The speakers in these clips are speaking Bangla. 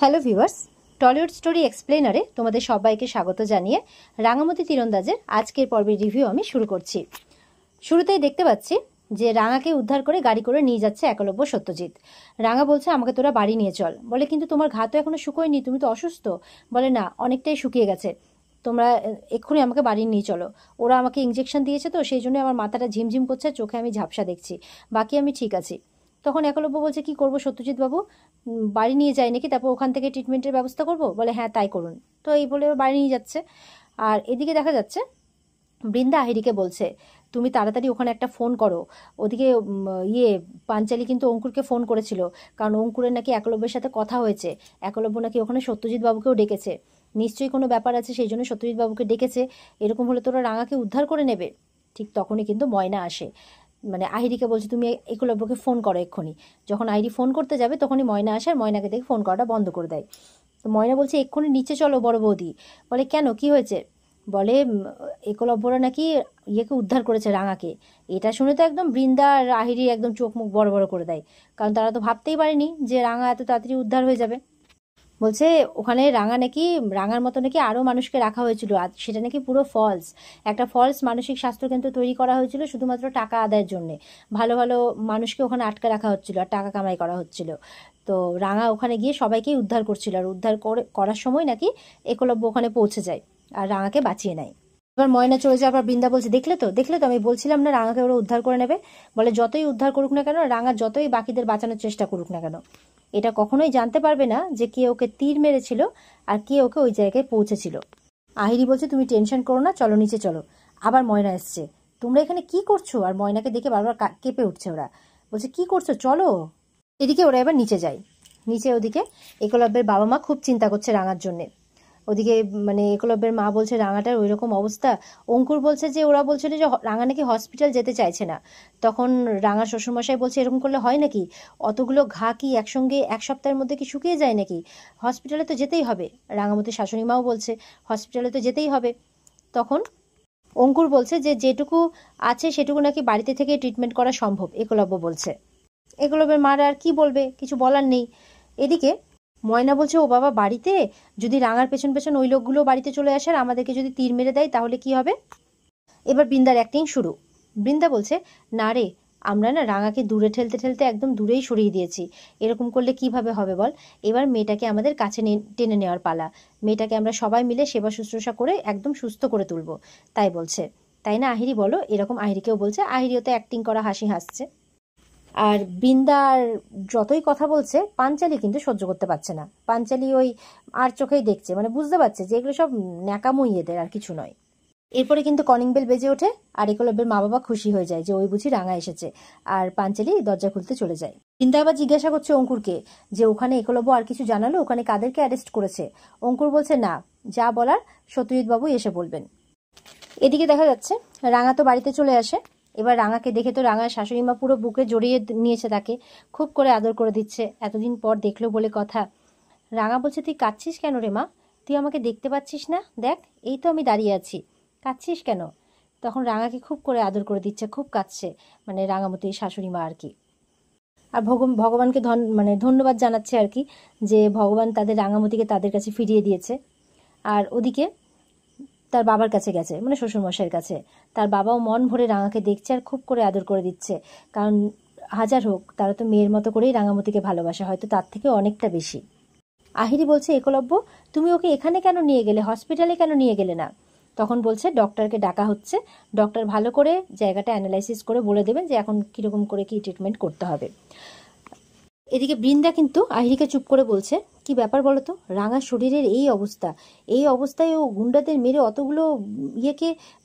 হ্যালো ভিউয়ার্স, টলিউড স্টোরি এক্সপ্লেনারে তোমাদের সবাইকে স্বাগত জানিয়ে রাঙামতি তীরন্দাজের আজকের পর্বের রিভিউ আমি শুরু করছি। শুরুতেই দেখতে পাচ্ছি যে রাঙাকে উদ্ধার করে গাড়ি করে নিয়ে যাচ্ছে একলব্য সত্যজিৎ। রাঙা বলছে আমাকে তোরা বাড়ি নিয়ে চল। বলে কিন্তু তোমার ঘা তো এখনো শুকোয়নি, তুমি তো অসুস্থ। বলে না, অনেকটাই শুকিয়ে গেছে, তোমরা এক্ষুনি আমাকে বাড়ি নিয়ে চলো। ওরা আমাকে ইঞ্জেকশন দিয়েছে তো সেই জন্য আমার মাথাটা ঝিমঝিম করছে, চোখে আমি ঝাপসা দেখছি, বাকি আমি ঠিক আছি। তখন একলব্য বলছে কি করবো সত্যজিৎ বাবু, বাড়ি নিয়ে যাই নাকি, তারপর ওখান থেকে ট্রিটমেন্টের ব্যবস্থা করব? বলে হ্যাঁ তাই করুন। তো এই বলে বাড়ি নিয়ে যাচ্ছে। আর এদিকে দেখা যাচ্ছে বৃন্দা আহিরিকে বলছে তুমি তাড়াতাড়ি ওখানে একটা ফোন করো। ওদিকে পাঞ্চালি কিন্তু অঙ্কুরকে ফোন করেছিল, কারণ অঙ্কুরের নাকি একলব্যের সাথে কথা হয়েছে। একলব্য নাকি ওখানে সত্যজিৎ বাবুকেও ডেকেছে, নিশ্চয়ই কোনো ব্যাপার আছে, সেই জন্য সত্যজিৎ বাবুকে ডেকেছে। এরকম হলে তোরা রাঙাকে উদ্ধার করে নেবে। ঠিক তখনই কিন্তু ময়না আসে, মানে আহিরিকে বলছে তুমি একলব্যকে ফোন করো এক্ষুনি। যখন আহিরি ফোন করতে যাবে তখনই ময়না আসে, আর ময়নাকে দেখে ফোন করাটা বন্ধ করে দেয়। তো ময়না বলছে এক্ষুনি নিচে চলো বড় বৌদি। বলে কেন, কি হয়েছে? বলে একলব্যরা নাকি ইয়েকে উদ্ধার করেছে, রাঙাকে। এটা শুনে তো একদম বৃন্দা আর আহিরি একদম চোখ মুখ বড় বড় করে দেয়, কারণ তারা তো ভাবতেই পারেনি যে রাঙা এত তাড়াতাড়ি উদ্ধার হয়ে যাবে। বলছে ওখানে রাঙার মতো নাকি আরও মানুষকে রাখা হয়েছিল, আর সেটা নাকি পুরো ফলস, একটা ফলস মানসিক স্বাস্থ্য কেন্দ্র তৈরি করা হয়েছিল শুধুমাত্র টাকা আদায়ের জন্যে। ভালো ভালো মানুষকে ওখানে আটকে রাখা হচ্ছিল আর টাকা কামাই করা হচ্ছিল। তো রাঙা ওখানে গিয়ে সবাইকেই উদ্ধার করছিল, আর উদ্ধার করার সময় নাকি একলব্য ওখানে পৌঁছে যায় আর রাঙাকে বাঁচিয়ে নেয়। এবার ময়না চলে যায়, আবার বৃন্দা বলছে দেখলে তো আমি বলছিলাম না রাঙাকে ওরা উদ্ধার করে নেবে। বলে যতই উদ্ধার করুক না কেন, রাঙা যতই বাকিদের বাঁচানোর চেষ্টা করুক না কেন, এটা কখনোই জানতে পারবে না যে কে ওকে তীর মেরেছিল আর কে ওকে ওই জায়গায় পৌঁছেছিল। আহিরি বলছে তুমি টেনশন করো না, চলো নিচে চলো। আবার ময়না এসছে, তোমরা এখানে কি করছো? আর ময়নাকে দেখে বারবার কেঁপে উঠছে ওরা, বলছে কি করছো চলো। এদিকে ওরা এবার নিচে যায়। নিচে ওদিকে একলব্যের বাবা মা খুব চিন্তা করছে রাঙার জন্যে। ওদিকে মানে একলব্যের মা বলছে রাঙাটার ওই রকম অবস্থা। অঙ্কুর বলছে যে ওরা বলছিল যে রাঙা নাকি হসপিটাল যেতে চাইছে না। তখন রাঙার শ্বশুরমশাই বলছে এরকম করলে হয় নাকি, অতগুলো ঘা কি একসঙ্গে এক সপ্তাহের মধ্যে কি শুকিয়ে যায় নাকি? হসপিটালে তো যেতেই হবে। রাঙামতির শাশুড়ি মাও বলছে হসপিটালে তো যেতেই হবে। তখন অঙ্কুর বলছে যে যেটুকু আছে সেটুকু নাকি বাড়িতে থেকে ট্রিটমেন্ট করা সম্ভব, একলব্য বলছে। একলব্যের মার আর কি বলবে, কিছু বলার নেই। এদিকে ময়না বলছে ও বাবা, বাড়িতে যদি রাঙার পেছন পেছন ওই লোকগুলো বাড়িতে চলে আসে আর আমাদেরকে যদি তীর মেরে দেয় তাহলে কি হবে? এবার বৃন্দার অ্যাক্টিং শুরু। বৃন্দা বলছে না রে, আমরা না রাঙাকে দূরে ঠেলতে ঠেলতে একদম দূরেই সরিয়ে দিয়েছি, এরকম করলে কিভাবে হবে বল? এবার মেয়েটাকে আমাদের কাছে টেনে নেওয়ার পালা। মেয়েটাকে আমরা সবাই মিলে সেবা শুশ্রূষা করে একদম সুস্থ করে তুলবো, তাই বলছে। তাই না আহিরি বলো? এরকম আহিরিকেও বলছে, আহিরিও তো অ্যাক্টিং করা হাসি হাসছে। আর বৃন্দার যতই কথা বলছে পাঞ্চালি কিন্তু সহ্য করতে পারছে না। পাঞ্চালি ওই আর চোখেই দেখছে, মানে বুঝতে পারছে যে এগুলো সব ন্যাকামোই, এদের আর কিছু নয়। এরপরে কিন্তু কলিং বেল বেজে ওঠে, আর একলব্যের মা বাবা খুশি হয়ে যায় যে ওই বুঝি রাঙা এসেছে, আর পাঞ্চালি দরজা খুলতে চলে যায়। বৃন্দা আবার জিজ্ঞাসা করছে অঙ্কুরকে যে ওখানে একলব্য আর কিছু জানালো, ওখানে কাদেরকে অ্যারেস্ট করেছে? অঙ্কুর বলছে না, যা বলার সত্যজিৎ বাবু এসে বলবেন। এদিকে দেখা যাচ্ছে রাঙা তো বাড়িতে চলে আসে। এবার রাঙাকে দেখে তো রাঙার শাশুড়ি মা পুরো বুকে জড়িয়ে নিয়েছে, তাকে খুব করে আদর করে দিচ্ছে, এতদিন পর দেখলো বলে কথা। রাঙা বলছে তুই কাঁদছিস কেন রে মা? তুই আমাকে দেখতে পাচ্ছিস না? দেখ এই তো আমি দাঁড়িয়ে আছি, কাঁদছিস কেন? তখন রাঙাকে খুব করে আদর করে দিচ্ছে, খুব কাঁদছে, মানে রাঙামতির শাশুড়ি মা আর কি। আর ভগবানকে ধন্যবাদ জানাচ্ছে আর কি, যে ভগবান তাদের রাঙামতিকে তাদের কাছে ফিরিয়ে দিয়েছে। আর ওদিকে তার বাবার কাছে গেছে, মানে শ্বশুরমশাইয়ের কাছে। তার বাবাও মন ভরে রাঙাকে দেখছে আর খুব করে আদর করে দিচ্ছে, কারণ হাজার হোক তারা তো মেয়ের মতো করেই রাঙামতিকে ভালোবাসে, হয়তো তার থেকে অনেকটা বেশি। আহিরি বলছে একলব্য তুমি ওকে এখানে কেন নিয়ে গেলে, হসপিটালে কেন নিয়ে গেলে না? তখন বলছে ডক্টরকে ডাকা হচ্ছে, ডক্টর ভালো করে জায়গাটা অ্যানালাইসিস করে বলে দেবেন যে এখন কিরকম করে কি ট্রিটমেন্ট করতে হবে। এদিকে বৃন্দা কিন্তু আহিরিকে চুপ করে বলছে কি ব্যাপার বলো তো, রাঙার শরীরের এই অবস্থা, এই অবস্থায় ও গুন্ডাদের মেরে অতগুলো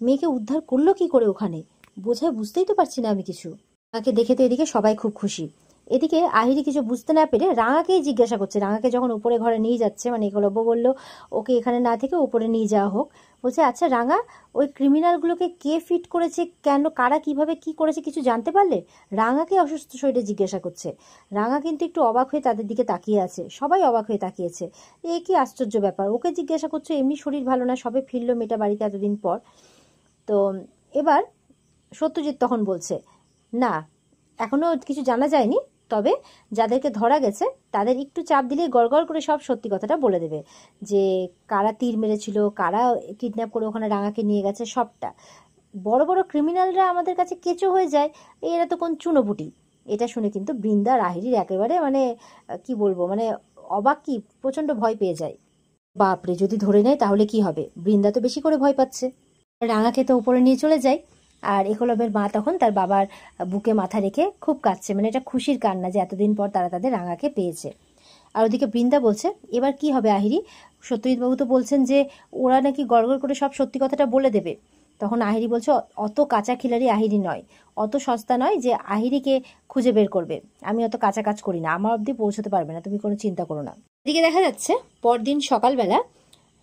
মেয়েকে উদ্ধার করলো কি করে ওখানে? বুঝতেই তো পারছি না আমি কিছু। রাঙাকে দেখে তো এদিকে সবাই খুব খুশি। এদিকে আহিরি কিছু বুঝতে না পেরে রাঙাকেই জিজ্ঞাসা করছে। রাঙাকে যখন উপরে ঘরে নিয়ে যাচ্ছে, মানে একলব্য বললো ওকে এখানে না থেকে উপরে নিয়ে যাওয়া হোক, বলছে আচ্ছা রাঙা, ওই ক্রিমিনালগুলোকে কে ফিট করেছে, কেন, কারা কিভাবে কি করেছে কিছু জানতে পারলে? রাঙাকে অসুস্থ শরীরে জিজ্ঞাসা করছে। রাঙা কিন্তু একটু অবাক হয়ে তাদের দিকে তাকিয়ে আছে, সবাই অবাক হয়ে তাকিয়েছে, এ কি আশ্চর্য ব্যাপার, ওকে জিজ্ঞাসা করছে, এমনি শরীর ভালো না, সবে ফিরলো মেয়েটা বাড়িতে এতদিন পর। তো এবার সত্যজিৎ তখন বলছে না, এখনো কিছু জানা যায়নি, তবে যাদেরকে ধরা গেছে তাদের একটু চাপ দিলেই গড়গড় করে সব সত্যি কথাটা বলে দেবে, যে কারা তীর মেরেছিল, কারা কিডন্যাপ করে ওখানে রাঙাকে নিয়ে গেছে, সবটা। বড় বড় ক্রিমিনালরা আমাদের কাছে কেঁচো হয়ে যায়, এরা তো কোন চুনোপুটি। এটা শুনে কিন্তু বৃন্দা আর আহিরির একেবারে মানে কি বলবো, মানে অবাক, কি প্রচন্ড ভয় পেয়ে যায়। বাপরে, যদি ধরে নেয় তাহলে কি হবে? বৃন্দা তো বেশি করে ভয় পাচ্ছে। রাঙাকে তো উপরে নিয়ে চলে যায়, আর একলব্যের মা তখন তার বাবার বুকে মাথা রেখে খুব কাঁদছে, মানে এটা খুশির কান্না যে এতদিন পর তারা তাদের রাঙাকে পেয়েছে। আর ওদিকে বৃন্দা বলছে, এবার কি হবে আহিরি? সত্যজিৎ বাবু তো বলছেন যে ওরা নাকি গড়গড় করে সব সত্যি কথাটা বলে দেবে। তখন আহিরি বলছে, অত কাঁচা খিলাড়ি আহিরি নয়, অত সস্তা নয় যে আহিরিকে খুঁজে বের করবে। আমি অত কাঁচা কাজ করি না, আমার অবধি পৌঁছতে পারবে না, তুমি কোনো চিন্তা করো না। এদিকে দেখা যাচ্ছে পরদিন সকালবেলা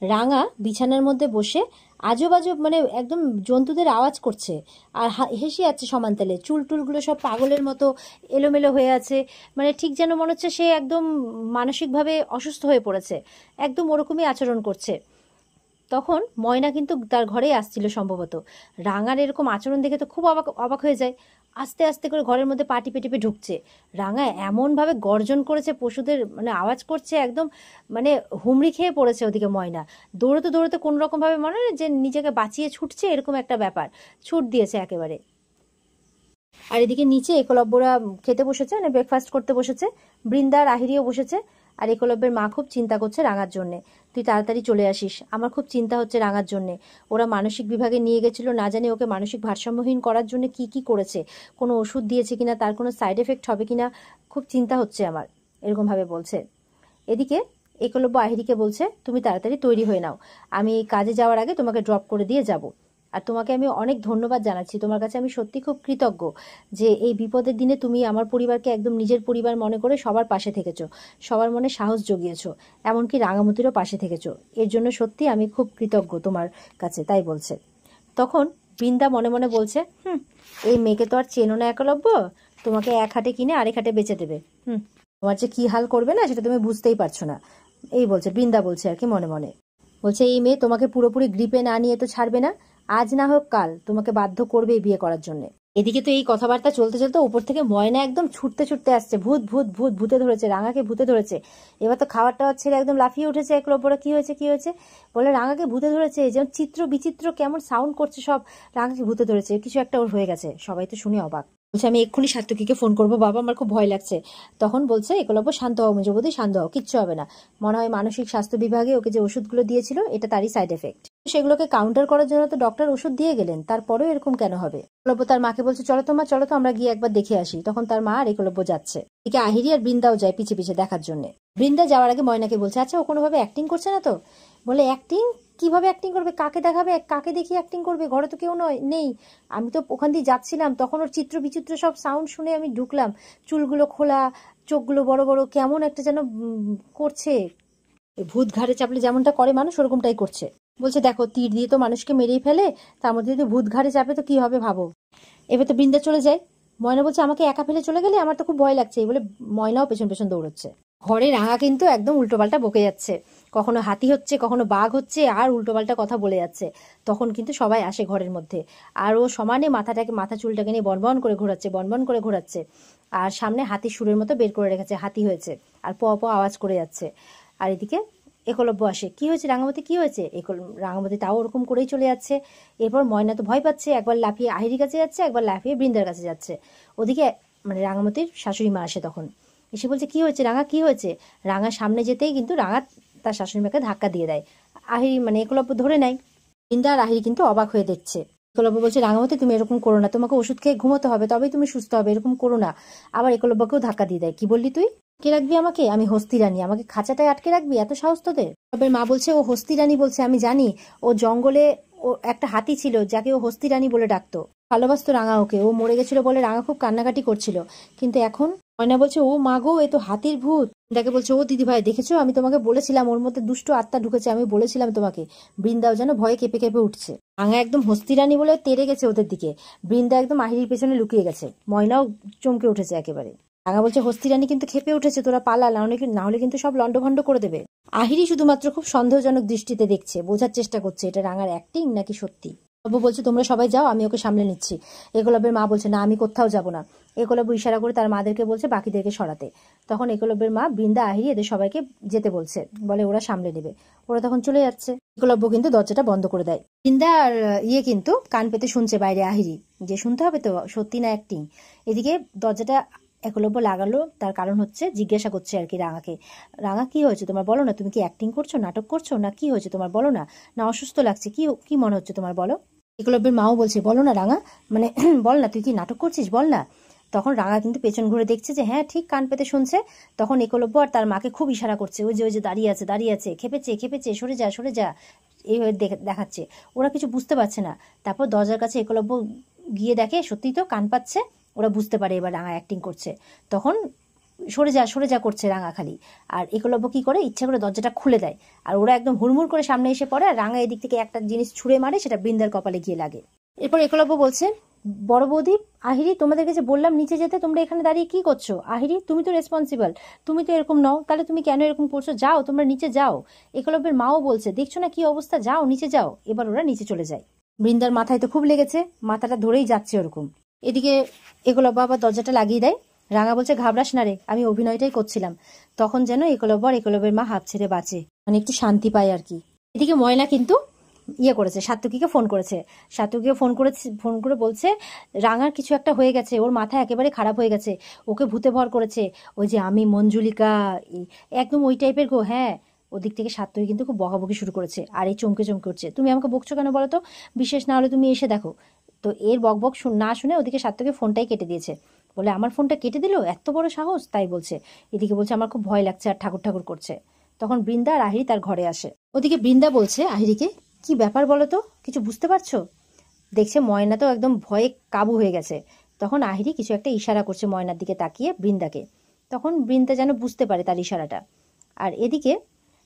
রাঙা বিছানার মধ্যে বসে আজব আজব মানে একদম জন্তুদের আওয়াজ করছে আর হেসে যাচ্ছে সমানতালে। চুল টুলগুলো সব পাগলের মতো এলোমেলো হয়ে আছে, মানে ঠিক যেন মনে হচ্ছে সে একদম মানসিকভাবে অসুস্থ হয়ে পড়েছে, একদম ওরকমই আচরণ করছে। তখন ময়না কিন্তু তার ঘরেই আসছিল সম্ভবত। রাঙার এরকম আচরণ দেখে তো খুব অবাক অবাক হয়ে যায়, আস্তে আস্তে করে ঘরের মধ্যে পা টিপে টিপে ঢুকছে। রাঙা এমনভাবে গর্জন করেছে, পশুদের মানে আওয়াজ করছে, একদম মানে হুমড়ি খেয়ে পড়েছে। ওদিকে ময়না দৌড়তে দৌড়তে কোনো রকমভাবে মনে হয় যে নিজেকে বাঁচিয়ে ছুটছে, এরকম একটা ব্যাপার, ছুট দিয়েছে একেবারে। আর এদিকে নিচে একলব্যরা খেতে বসেছে, মানে ব্রেকফাস্ট করতে বসেছে, বৃন্দা আর আহিরিও বসেছে। আর একলব্যের মা খুব চিন্তা করছে রাঙার জন্যে, তুই তাড়াতাড়ি চলে আসিস, আমার খুব চিন্তা হচ্ছে রাঙার জন্যে। ওরা মানসিক বিভাগে নিয়ে গেছিল, না জানি ওকে মানসিক ভারসাম্যহীন করার জন্য কি কি করেছে, কোনো ওষুধ দিয়েছে কিনা, তার কোনো সাইড এফেক্ট হবে কিনা, খুব চিন্তা হচ্ছে আমার, এরকম ভাবে বলছে। এদিকে একলব্য আহিরিকে বলছে, তুমি তাড়াতাড়ি তৈরি হয়ে নাও, আমি কাজে যাওয়ার আগে তোমাকে ড্রপ করে দিয়ে যাব। আর তোমাকে আমি অনেক ধন্যবাদ জানাচ্ছি, তোমার কাছে আমি সত্যি খুব কৃতজ্ঞ যে এই বিপদের দিনে তুমি আমার পরিবারকে একদম নিজের পরিবার মনে করে সবার পাশে থেকেছো, সবার মনে সাহস জুগিয়েছো, এমনকি রাঙামতিরও পাশে থেকেছো। এর জন্য সত্যি আমি খুব কৃতজ্ঞ তোমার কাছে, তাই বলছে। তখন বৃন্দা মনে মনে বলছে, এই মেয়েকে তো আর চেনো না একলব্য, তোমাকে এক হাটে কিনে আরেক হাটে বেচে দেবে। তোমার যে কি হাল করবে না সেটা তুমি বুঝতেই পারছো না, এই বলছে বৃন্দা, বলছে আর কি মনে মনে। বলছে এই মেয়ে তোমাকে পুরোপুরি গ্রিপে না নিয়ে তো ছাড়বে না, আজ না হোক কাল তোমাকে বাধ্য করবে বিয়ে করার জন্য। এদিকে তো এই কথাবার্তা চলতে চলতে উপর থেকে ময়না একদম ছুটতে ছুটতে আসছে, ভূত ভূত ভূত, ভূতে ধরেছে, রাঙাকে ভূতে ধরেছে। এবার তো খাবার টাওয়ার ছেড়ে একদম লাফিয়ে উঠেছে একলব্যরা, কি হয়েছে কি হয়েছে বলে, রাঙাকে ভূতে ধরেছে, যেমন চিত্র বিচিত্র কেমন সাউন্ড করছে সব, রাঙাকে ভূতে ধরেছে, কিছু একটা ওর হয়ে গেছে। সবাই তো শুনে অবাক। বলছে আমি এক্ষুনি সাত্তকীকে ফোন করবো বাবা, আমার খুব ভয় লাগছে। তখন বলছে একলব্য, শান্ত হও মেজবৌদি, শান্ত হও, কিচ্ছু হবে না, মনে হয় মানসিক স্বাস্থ্য বিভাগে ওকে যে ওষুধগুলো দিয়েছিল এটা তারই সাইড এফেক্ট, সেগুলোকে কাউন্টার করার জন্য তো ডক্টর ওষুধ দিয়ে গেলেন, তারপরেও এরকম কেন হবে? একলব্য তার মাকে বলছে, চলো তো মা, চলো তো আমরা গিয়ে একবার দেখে আসি। তখন তার মা আর একলব্য যাচ্ছে, এদিকে আহিরি আর বৃন্দাও যায় পিছে পিছে দেখার জন্য। বৃন্দা যাওয়ার আগে ময়নাকে বলছে, আচ্ছা ও কোনোভাবে অ্যাক্টিং করছে না তো? বলে অ্যাক্টিং কিভাবে অ্যাক্টিং করবে, কাকে দেখাবে, কাকে দেখিয়ে অ্যাক্টিং করবে, ঘরে তো কেউ নেই, আমি তো ওখান দিয়ে যাচ্ছিলাম, তখন ওর চিত্র বিচিত্র সব সাউন্ড শুনে আমি ঢুকলাম, চুলগুলো খোলা, চোখগুলো বড় বড়, কেমন একটা যেন করছে, ভূত ঘাড়ে চাপলে যেমনটা করে মানুষ ওরকমটাই করছে। বলছে দেখো, তীর দিয়ে তো মানুষকে মেরেই ফেলে, তার মধ্যে যদি ভূত ঘাড়ে চাপে তো কি হবে ভাবো। এবার তো বৃন্দা চলে যায়। ময়না বলছে, আমাকে একা ফেলে চলে গেলে, আমার তো খুব ভয় লাগছে, এই বলে ময়নাও পেছন পেছন দৌড়চ্ছে। ঘরে রাঙা কিন্তু একদম উল্টোপাল্টা বকে যাচ্ছে, কখনো হাতি হচ্ছে, কখনো বাঘ হচ্ছে, আর উল্টোপাল্টা কথা বলে যাচ্ছে। তখন কিন্তু সবাই আসে ঘরের মধ্যে, আর ও সমানে মাথা চুলটাকে নিয়ে বনবন করে ঘোরাচ্ছে, বনবন করে ঘোরাচ্ছে, আর সামনে হাতি সুরের মতো বের করে রেখেছে, হাতি হয়েছে, আর প প আওয়াজ করে যাচ্ছে। আর এদিকে একলব্য আসে, কি হয়েছে রাঙামতি, কি হয়েছে? রাঙামতি তাও ওরকম করেই চলে যাচ্ছে। এরপর ময়না তো ভয় পাচ্ছে, একবার লাফিয়ে আহিরির কাছে যাচ্ছে, একবার লাফিয়ে বৃন্দার কাছে যাচ্ছে। ওদিকে মানে রাঙামতির শাশুড়ি মা আসে, তখন এসে বলছে, কি হয়েছে রাঙা, কি হয়েছে? রাঙা সামনে যেতেই কিন্তু রাঙা তার শাশুড়ি মাকে ধাক্কা দিয়ে দেয়। আহিরি মানে একলব্য ধরে নেয়। বৃন্দা আর আহিরি কিন্তু অবাক হয়ে দেখছে। একলব্য বলছে, রাঙামতি তুমি এরকম করো না, তোমাকে ওষুধ খেয়ে ঘুমোতে হবে, তবেই তুমি সুস্থ হবে, এরকম করো না। আবার একলব্যকেও ধাক্কা দিয়ে দেয়, কি বললি তুই? আটকে রাখবি আমাকে? আমি হস্তি রানী, আমাকে খাঁচাটায় আটকে রাখবি? এত সাহস তোদের? তবে মা বলছে, ও হস্তি রানী বলছে, আমি জানি, ও জঙ্গলে ও একটা হাতি ছিল যাকে ও হস্তি রানী বলে ডাকতো, ভালোবাসতো রাঙা ওকে, ও মরে গেছিল বলে রাঙা খুব কান্নাকাটি করছিল, কিন্তু এখন ময়না বলছে, ও মা গো, এ তো হাতির ভূত। তাকে বলছে, ও দিদি ভাই দেখেছো, আমি তোমাকে বলেছিলাম ওর মধ্যে দুষ্ট আত্মা ঢুকেছে, আমি বলেছিলাম তোমাকে। বৃন্দাও যেন ভয়ে কেঁপে কেঁপে উঠছে। রাঙা একদম হস্তি রানী বলে তেড়ে গেছে ওদের দিকে, বৃন্দা একদম আহিরির পেছনে লুকিয়ে গেছে, ময়নাও চমকে উঠেছে একেবারে। রাঙা বলছে, হস্তি রানী কিন্তু খেপে উঠেছে, তোরা পালা, না হলে কিন্তু সব লন্ডভন্ড করে দেবে। আহিরি শুধুমাত্র খুব সন্দেহজনক দৃষ্টিতে দেখছে, বোঝার চেষ্টা করছে এটা রাঙার অ্যাক্টিং নাকি সত্যি। বাবু বলছে, তোমরা সবাই যাও, আমি ওকে সামলে নিচ্ছি। একলব্যের মা বলছে, না আমি কোথাও যাব না, একলব্য ইশারা করে তার মাদেরকে বলছে বাকিদেরকে সরাতে। তখন একলব্যের মা বৃন্দা, আহিরি এদের সবাইকে যেতে বলছে, বলে ওরা সামলে নেবে। ওরা তখন চলে যাচ্ছে। একলব্য কিন্তু দরজাটা বন্ধ করে দেয়। বৃন্দা আর কিন্তু কান পেতে শুনছে বাইরে আহিরি, যে শুনতে হবে তো, সত্যি না অ্যাক্টিং। এদিকে দরজাটা একলব্য লাগালো, তার কারণ হচ্ছে জিজ্ঞাসা করছে আর কি রাঙাকে, রাঙা কি হয়েছে তোমার, বলো না, তুমি কি অ্যাক্টিং করছো, নাটক করছো, না কি হয়েছে তোমার, বলো না, না অসুস্থ লাগছে, কি কি মনে হচ্ছে তোমার, বলো। একলব্যের মাও বলছে বলো না রাঙা, মানে বল না, তুই কি নাটক করছিস, বল না। তখন রাঙা কিন্তু পেছন ঘুরে দেখছে যে হ্যাঁ ঠিক কান পেতে শুনছে। তখন একলব্য আর তার মাকে খুব ইশারা করছে, ওই যে দাঁড়িয়ে আছে দাঁড়িয়ে আছে, খেপেছে খেপেছে, সরে যা সরে যা, এইভাবে দেখাচ্ছে। ওরা কিছু বুঝতে পারছে না। তারপর দরজার কাছে একলব্য গিয়ে দেখে সত্যিই তো কান পাচ্ছে। ওরা বুঝতে পারে এবার রাঙা অ্যাক্টিং করছে। তখন সরে যা করছে রাঙা খালি। আর একলব্য কি করে, ইচ্ছা করে দরজাটা খুলে দেয়। আর ওরা একদম হুড়মুড় করে সামনে এসে পড়ে। আর রাঙা এদিক থেকে একটা জিনিস ছুঁড়ে মারে, সেটা বৃন্দার কপালে গিয়ে লাগে। এরপর একলব্য বলছে, বড় বৌদি, আহিরি তোমাদেরকে যে বললাম নিচে যেতে, তোমরা এখানে দাঁড়িয়ে কি করছো? আহিরি তুমি তো রেসপন্সিবল, তুমি তো এরকম নও, তাহলে তুমি কেন এরকম করছো? যাও তোমরা নিচে যাও। একলব্যের মাও বলছে, দেখছো না কি অবস্থা, যাও নিচে যাও। এবার ওরা নিচে চলে যায়। বৃন্দার মাথায় তো খুব লেগেছে, মাথাটা ধরেই যাচ্ছে ওরকম। এদিকে একলব্য আবার দরজাটা লাগিয়ে দেয়। রাঙা বলছে, ঘাবড়াস না রে, আমি অভিনয়টাই করছিলাম। তখন যেন একলব্য আর একলব্যের মা হাঁপ ছেড়ে বাঁচে, মানে একটু শান্তি পায় আর কি। এদিকে ময়না কিন্তু করেছে, সাত্তকীকে ফোন করেছে। সাত্তকীকে ফোন করে বলছে রাঙার কিছু একটা হয়ে গেছে, ওর মাথা একেবারে খারাপ হয়ে গেছে, ওকে ভূতে ভর করেছে, ওই যে আমি মঞ্জুলিকা, একদম ওই টাইপের গো। হ্যাঁ, ওদিক থেকে সাত্তকী কিন্তু খুব বকাবকি শুরু করেছে। আর এই চমকে উঠছে, তুমি আমাকে বকছো কেন বলো তো, বিশেষ না হলে তুমি এসে দেখো। তো এর বকবক না শুনে ওদিকে সাত্তকী ফোনটাই কেটে দিয়েছে। বলে আমার ফোনটা কেটে দিল, এত বড় সাহস, তাই বলছে। এদিকে বলছে আমার খুব ভয় লাগছে আর ঠাকুর ঠাকুর করছে। তখন বৃন্দা আর আহিরি তার ঘরে আসে। ওদিকে বৃন্দা বলছে আহিরিকে, কি ব্যাপার বলো তো, কিছু বুঝতে পারছো? দেখছে ময়না তো একদম ভয়ে কাবু হয়ে গেছে। তখন আহিরি কিছু একটা ইশারা করছে ময়নার দিকে তাকিয়ে বৃন্দাকে। তখন বৃন্দা যেন বুঝতে পারে তার ইশারাটা। আর এদিকে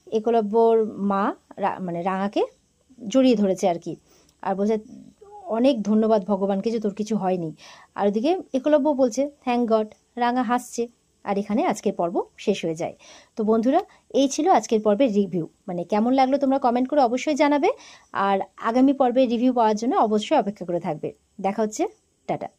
একলব্যর মা মানে রাঙাকে জড়িয়ে ধরেছে আর কি। আর বলছে অনেক ধন্যবাদ ভগবানকে যে তোর কিছু হয়নি। আর ওদিকে একলব্য বলছে থ্যাংক গড। রাঙা হাসছে। আর এখানে আজকের পর্ব শেষ হয়ে যায়। তো বন্ধুরা, এই ছিল আজকের পর্বের রিভিউ। মানে কেমন লাগলো তোমরা কমেন্ট করে অবশ্যই জানাবে। আর আগামী পর্বের রিভিউ পাওয়ার জন্য অবশ্যই অপেক্ষা করে থাকবে। দেখা হচ্ছে, টাটা।